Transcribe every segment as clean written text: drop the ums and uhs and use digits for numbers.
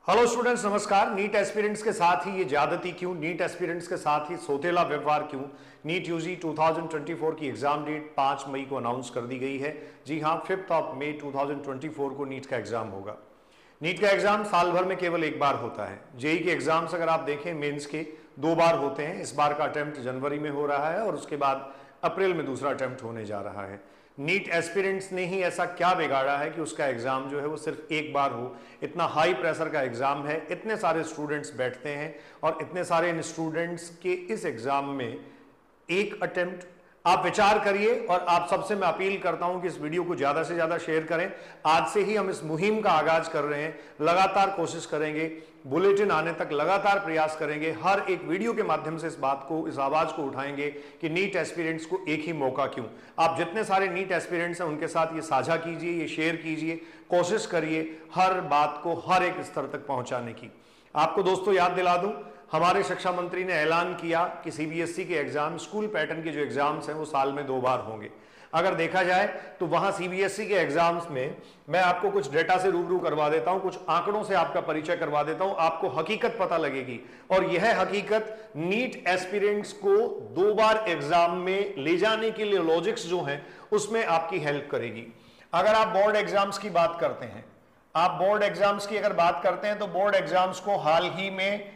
Hello students, नमस्कार। NEET aspirants के साथ ही ये ज्यादती क्यों, नीट एस्पिरेंट्स के साथ ही सोतेला व्यवहार क्यों। नीट यूजी 2024 की एग्जाम डेट 5 मई को अनाउंस कर दी गई है। जी हां, 5 मई 2024 को नीट का एग्जाम होगा। नीट का एग्जाम साल भर में केवल एक बार होता है। जेई के एग्जाम्स अगर आप देखें मेंस के 2 बार होते हैं। इस बार का अटेम्प्ट जनवरी में हो रहा है और उसके बाद अप्रैल में दूसरा अटेम्प्ट होने जा रहा है। नीट एस्पिरेंट्स ने ही ऐसा क्या बिगाड़ा है कि उसका एग्जाम जो है वो सिर्फ एक बार हो। इतना हाई प्रेशर का एग्जाम है, इतने सारे स्टूडेंट्स बैठते हैं और इतने सारे इन स्टूडेंट्स के इस एग्जाम में एक अटेम्प्ट। आप विचार करिए और आप सबसे मैं अपील करता हूं कि इस वीडियो को ज्यादा से ज्यादा शेयर करें। आज से ही हम इस मुहिम का आगाज कर रहे हैं, लगातार कोशिश करेंगे, बुलेटिन आने तक लगातार प्रयास करेंगे। हर एक वीडियो के माध्यम से इस बात को, इस आवाज को उठाएंगे कि नीट एस्पिरेंट्स को एक ही मौका क्यों। आप जितने सारे नीट एस्पिरेंट्स हैं उनके साथ ये साझा कीजिए, ये शेयर कीजिए, कोशिश करिए हर बात को हर एक स्तर तक पहुंचाने की। आपको दोस्तों याद दिला दूं, हमारे शिक्षा मंत्री ने ऐलान किया कि सीबीएसई के एग्जाम, स्कूल पैटर्न के जो एग्जाम्स हैं वो साल में 2 बार होंगे। अगर देखा जाए तो वहां सीबीएसई के एग्जाम्स में मैं आपको कुछ डेटा से रूबरू करवा देता हूं, कुछ आंकड़ों से आपका परिचय करवा देता हूं, आपको हकीकत पता लगेगी। और यह हकीकत नीट एस्पिरेंट्स को 2 बार एग्जाम में ले जाने के लिए लॉजिक्स जो हैं उसमें आपकी हेल्प करेगी। अगर आप बोर्ड एग्जाम्स की बात करते हैं, आप बोर्ड एग्जाम्स की अगर बात करते हैं तो बोर्ड एग्जाम्स को हाल ही में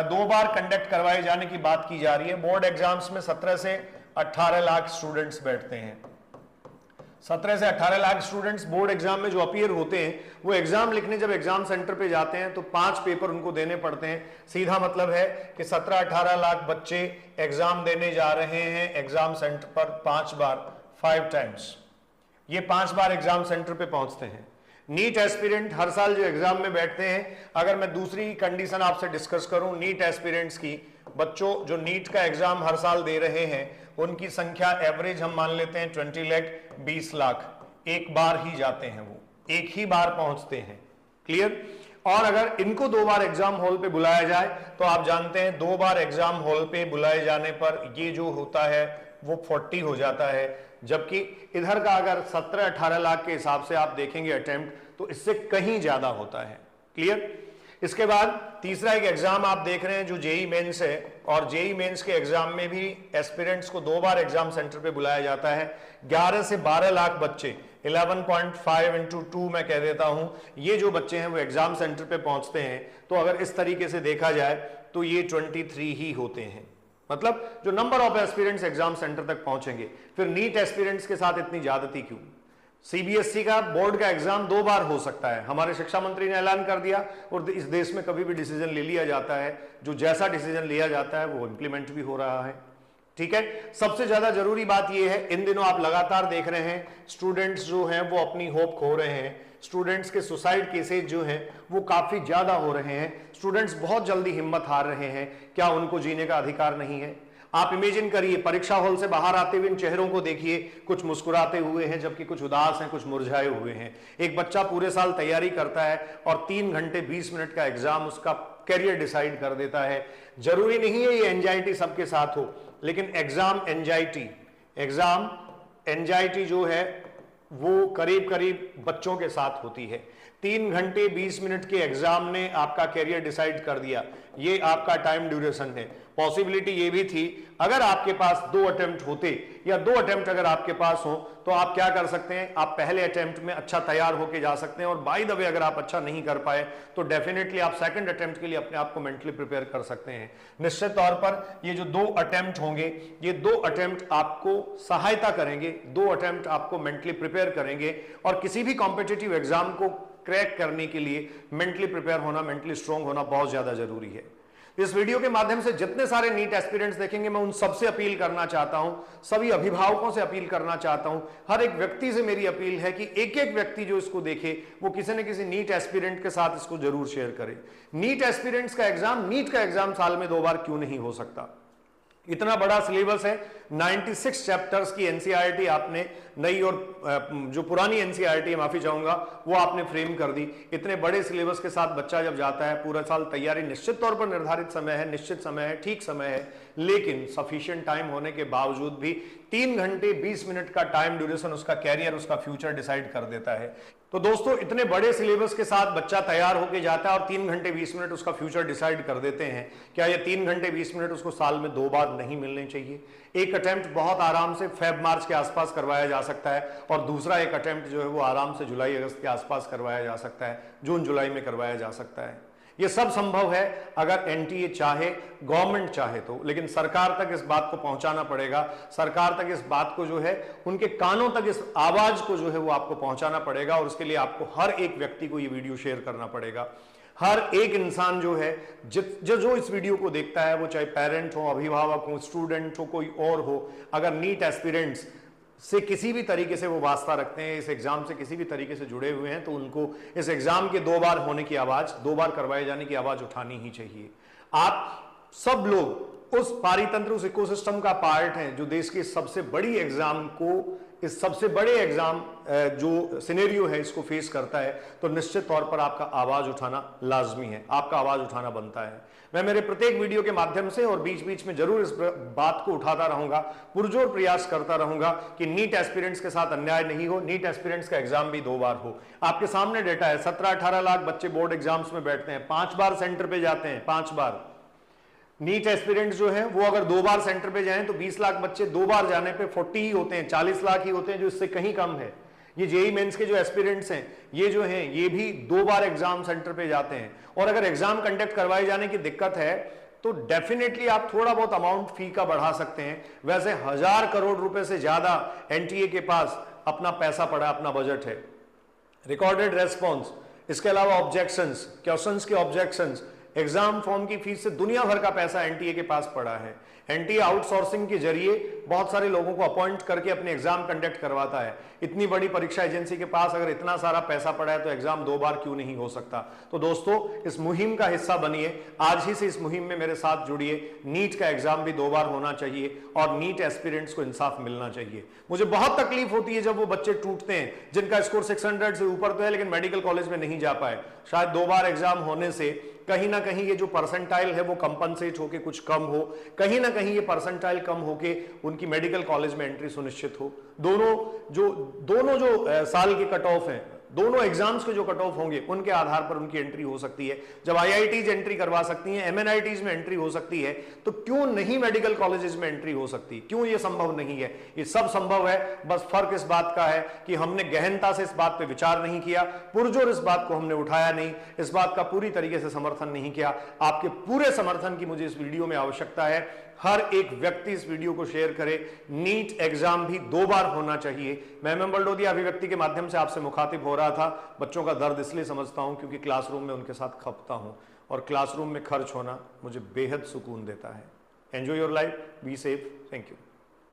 2 बार कंडक्ट करवाए जाने की बात की जा रही है। बोर्ड एग्जाम्स में 17 से 18 लाख स्टूडेंट्स बैठते हैं। 17 से 18 लाख स्टूडेंट्स बोर्ड एग्जाम में जो अपीयर होते हैं, वो एग्जाम लिखने जब एग्जाम सेंटर पे जाते हैं तो 5 पेपर उनको देने पड़ते हैं। सीधा मतलब है कि 17-18 लाख बच्चे एग्जाम देने जा रहे हैं एग्जाम सेंटर पर 5 बार, 5 टाइम्स। ये 5 बार एग्जाम सेंटर पे पहुंचते हैं। नीट एस्पिरेंट हर साल जो एग्जाम में बैठते हैं, अगर मैं दूसरी कंडीशन आपसे डिस्कस करूं नीट एस्पिरेंट्स की, बच्चों जो नीट का एग्जाम हर साल दे रहे हैं उनकी संख्या एवरेज हम मान लेते हैं 20 लाख, 20 लाख। एक बार ही जाते हैं, वो एक ही बार पहुंचते हैं। क्लियर। और अगर इनको 2 बार एग्जाम हॉल पे बुलाया जाए तो आप जानते हैं 2 बार एग्जाम हॉल पे बुलाए जाने पर ये जो होता है वो 40 हो जाता है। जबकि इधर का अगर 17-18 लाख के हिसाब से आप देखेंगे अटेम्प्ट तो इससे कहीं ज्यादा होता है। क्लियर। इसके बाद तीसरा एक एग्जाम आप देख रहे हैं जो जेई मेंस है, और जेई मेंस के एग्जाम में भी एस्पिरेंट्स को 2 बार एग्जाम सेंटर पे बुलाया जाता है। 11 से 12 लाख बच्चे, 11.5 into 2 मैं कह देता हूं, ये जो बच्चे हैं वो एग्जाम सेंटर पे पहुंचते हैं। तो अगर इस तरीके से देखा जाए तो ये 23 ही होते हैं, मतलब जो number of aspirants exam centre तक पहुंचेंगे। फिर नीट एस्पिरेंट्स के साथ इतनी ज्यादती क्यों। सीबीएसई का बोर्ड का एग्जाम 2 बार हो सकता है, हमारे शिक्षा मंत्री ने ऐलान कर दिया, और इस देश में कभी भी डिसीजन ले लिया जाता है, जो जैसा डिसीजन लिया जाता है वो इंप्लीमेंट भी हो रहा है। ठीक है। सबसे ज्यादा जरूरी बात यह है, इन दिनों आप लगातार देख रहे हैं स्टूडेंट्स जो हैं वो अपनी होप खो रहे हैं। स्टूडेंट्स के सुसाइड केसेज जो हैं वो काफी ज्यादा हो रहे हैं। स्टूडेंट्स बहुत जल्दी हिम्मत हार रहे हैं। क्या उनको जीने का अधिकार नहीं है? आप इमेजिन करिए, परीक्षा हॉल से बाहर आते हुए इन चेहरों को देखिए, कुछ मुस्कुराते हुए हैं जबकि कुछ उदास हैं, कुछ मुरझाए हुए हैं। एक बच्चा पूरे साल तैयारी करता है और 3 घंटे 20 मिनट का एग्जाम उसका करियर डिसाइड कर देता है। जरूरी नहीं है ये एंजाइटी सबके साथ हो, लेकिन एग्जाम एंजाइटी जो है वो करीब करीब बच्चों के साथ होती है। 3 घंटे 20 मिनट के एग्जाम ने आपका कैरियर डिसाइड कर दिया, ये आपका टाइम ड्यूरेशन है। पॉसिबिलिटी ये भी थी अगर आपके पास 2 अटेम्प्ट होते, या 2 अटेम्प्ट अगर आपके पास हो तो आप क्या कर सकते हैं, आप पहले अटेम्प्ट में अच्छा तैयार होके जा सकते हैं, और बाय द वे अगर आप अच्छा नहीं कर पाए तो डेफिनेटली आप सेकंड अटेम्प्ट के लिए अपने आप को मेंटली प्रिपेयर कर सकते हैं। निश्चित तौर पर ये जो 2 अटेम्प्ट होंगे, ये 2 अटेम्प्ट आपको सहायता करेंगे, 2 अटेम्प्ट आपको मेंटली प्रिपेयर करेंगे। और किसी भी कॉम्पिटिटिव एग्जाम को क्रैक करने के लिए मेंटली प्रिपेयर होना, मेंटली स्ट्रांग होना बहुत ज्यादा जरूरी है। इस वीडियो के माध्यम से जितने सारे नीट एस्पिरेंट्स देखेंगे, मैं उन सबसे अपील करना चाहता हूं, सभी अभिभावकों से अपील करना चाहता हूं, हर एक व्यक्ति से मेरी अपील है कि एक एक व्यक्ति जो इसको देखे वो किसी न किसी नीट एस्पिरेंट के साथ इसको जरूर शेयर करे। नीट एस्पिरेंट्स का एग्जाम, नीट का एग्जाम साल में 2 बार क्यों नहीं हो सकता। इतना बड़ा सिलेबस है, 96 चैप्टर्स की एनसीईआरटी आपने नई और जो पुरानी एनसीईआरटी, माफी चाहूंगा, वो आपने फ्रेम कर दी। इतने बड़े सिलेबस के साथ बच्चा जब जाता है, पूरा साल तैयारी, निश्चित तौर पर निर्धारित समय है, निश्चित समय है, ठीक समय है, लेकिन सफिशिएंट टाइम होने के बावजूद भी 3 घंटे 20 मिनट का टाइम ड्यूरेशन उसका कैरियर, उसका फ्यूचर डिसाइड कर देता है। तो दोस्तों, इतने बड़े सिलेबस के साथ बच्चा तैयार होकर जाता है और 3 घंटे 20 मिनट उसका फ्यूचर डिसाइड कर देते हैं। क्या ये 3 घंटे 20 मिनट उसको साल में 2 बार नहीं मिलने चाहिए? एक अटेम्प्ट बहुत आराम से फेब मार्च के आसपास करवाया जा सकता है और दूसरा एक अटेम्प्ट जो है वो आराम से जुलाई अगस्त के आसपास करवाया जा सकता है, जून जुलाई में करवाया जा सकता है। ये सब संभव है अगर एनटीए चाहे, गवर्नमेंट चाहे तो, लेकिन सरकार तक इस बात को पहुंचाना पड़ेगा। सरकार तक इस बात को जो है, उनके कानों तक इस आवाज को जो है वो आपको पहुंचाना पड़ेगा और उसके लिए आपको हर एक व्यक्ति को ये वीडियो शेयर करना पड़ेगा। हर एक इंसान जो है, जो इस वीडियो को देखता है, वो चाहे पेरेंट हो, अभिभावक हो, स्टूडेंट हो, कोई और हो, अगर नीट एस्पिरेंट्स से किसी भी तरीके से वो वास्ता रखते हैं, इस एग्जाम से किसी भी तरीके से जुड़े हुए हैं, तो उनको इस एग्जाम के 2 बार होने की आवाज, 2 बार करवाए जाने की आवाज उठानी ही चाहिए। आप सब लोग उस पारितंत्र, उस इकोसिस्टम का पार्ट हैं जो देश के सबसे बड़ी एग्जाम को, इस सबसे बड़े एग्जाम जो सिनेरियो है, इसको फेस करता है। तो निश्चित तौर पर आपका आवाज उठाना लाजमी है, आपका आवाज उठाना बनता है। मैं मेरे प्रत्येक वीडियो के माध्यम से और बीच बीच में जरूर इस बात को उठाता रहूंगा, पुरजोर प्रयास करता रहूंगा कि नीट एस्पिरेंट्स के साथ अन्याय नहीं हो, नीट एस्पिरेंट्स का एग्जाम भी 2 बार हो। आपके सामने डेटा है, 17-18 लाख बच्चे बोर्ड एग्जाम्स में बैठते हैं, 5 बार सेंटर पे जाते हैं, 5 बार। नीट एस्पिरेंट्स जो है वो अगर 2 बार सेंटर पे जाएं तो 20 लाख बच्चे 2 बार जाने पे 40 ही होते हैं, 40 लाख ही होते हैं, जो इससे कहीं कम है। ये जेईई मेंस के जो एस्पिरेंट्स हैं, ये जो हैं, ये भी 2 बार एग्जाम सेंटर पे जाते हैं। और अगर एग्जाम कंडक्ट करवाए जाने की दिक्कत है तो डेफिनेटली आप थोड़ा बहुत अमाउंट फी का बढ़ा सकते हैं। वैसे 1000 करोड़ रुपए से ज्यादा एनटीए के पास अपना पैसा पड़ा, अपना बजट है। रिकॉर्डेड रेस्पॉन्स, इसके अलावा ऑब्जेक्शंस, क्वेश्चंस के ऑब्जेक्शंस, एग्जाम फॉर्म की फीस से दुनिया भर का पैसा एनटीए के पास पड़ा है। एनटीए आउटसोर्सिंग के जरिए बहुत सारे लोगों को अपॉइंट करके अपने एग्जाम कंडक्ट करवाता है। इतनी बड़ी परीक्षा एजेंसी के पास अगर इतना सारा पैसा पड़ा है तो एग्जाम 2 बार क्यों नहीं हो सकता? तो दोस्तों, इस मुहिम का हिस्सा बनिए, आज ही से इस मुहिम में मेरे साथ जुड़िए। नीट का एग्जाम भी 2 बार होना चाहिए और नीट एस्पिरेंट्स को इंसाफ मिलना चाहिए। मुझे बहुत तकलीफ होती है जब वो बच्चे टूटते हैं जिनका स्कोर 600 से ऊपर तो है लेकिन मेडिकल कॉलेज में नहीं जा पाए। शायद 2 बार एग्जाम होने से कहीं ना कहीं ये जो परसेंटाइल है वो कंपनसेट होके कुछ कम हो, कहीं ना कहीं ये परसेंटाइल कम होके उनकी मेडिकल कॉलेज में एंट्री सुनिश्चित हो। दोनों जो साल के कट ऑफ हैं, दोनों एग्जाम्स के जो कट ऑफ होंगे उनके आधार पर उनकी एंट्री हो सकती है। जब आईआईटीज एंट्री करवा सकती हैं, एमएनआईटीज में एंट्री हो सकती है, तो क्यों नहीं मेडिकल कॉलेजेस में एंट्री हो सकती? क्यों ये संभव नहीं है? ये सब संभव है, बस फर्क इस बात का है कि हमने गहनता से इस बात पे विचार नहीं किया, पुरजोर इस बात को हमने उठाया नहीं, इस बात का पूरी तरीके से समर्थन नहीं किया। आपके पूरे समर्थन की मुझे इस वीडियो में आवश्यकता है। हर एक व्यक्ति इस वीडियो को शेयर करे। नीट एग्जाम भी 2 बार होना चाहिए। मैं मेम बलडोदिया अभिव्यक्ति के माध्यम से आपसे मुखातिब हो रहा था। बच्चों का दर्द इसलिए समझता हूं क्योंकि क्लासरूम में उनके साथ खपता हूं और क्लासरूम में खर्च होना मुझे बेहद सुकून देता है। Enjoy your life, be safe, thank you.